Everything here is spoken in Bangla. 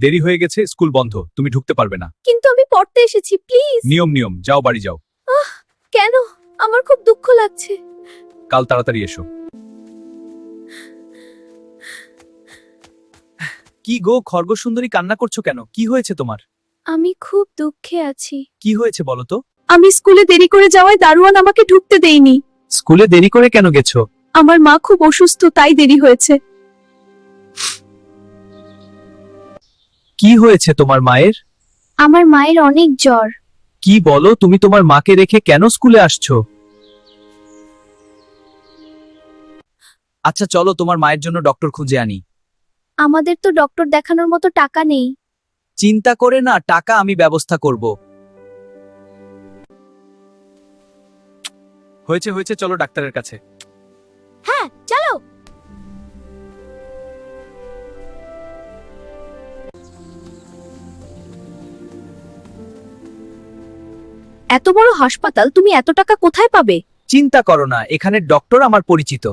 দেরি হয়ে গেছে, স্কুল বন্ধ, তুমি ঢুকতে পারবে না। কিন্তু আমি পড়তে এসেছি, প্লিজ। নিয়ম নিয়ম, যাও বাড়ি যাও। কেন? আমার খুব দুঃখ লাগছে। কাল তাড়াতাড়ি এসো। কি গো খরগোশ সুন্দরী, কান্না করছো কেন? কি হয়েছে তোমার? আমি খুব দুঃখে আছি। কি হয়েছে বলো তো? আমি স্কুলে দেরি করে যাওয়ায় দারোয়ান আমাকে ঢুকতে দেয়নি। স্কুলে দেরি করে কেন গেছো? আমার মা খুব অসুস্থ, তাই দেরি হয়েছে। কি হয়েছে তোমার মায়ের? আমার মায়ের অনেক জ্বর। কি বলো, তুমি তোমার মাকে রেখে কেন স্কুলে আসছো? আচ্ছা চলো, তোমার মায়ের জন্য ডক্টর খুঁজে আনি। আমাদের তো ডক্টর দেখানোর মতো টাকা নেই। চিন্তা করে না, টাকা আমি ব্যবস্থা করব। হয়েছে হয়েছে, চলো ডাক্তারের কাছে। হ্যাঁ চলো। এত বড় হাসপাতাল, তুমি এত টাকা কোথায় পাবে? চিন্তা করো না, এখানে ডক্টর আমার পরিচিত।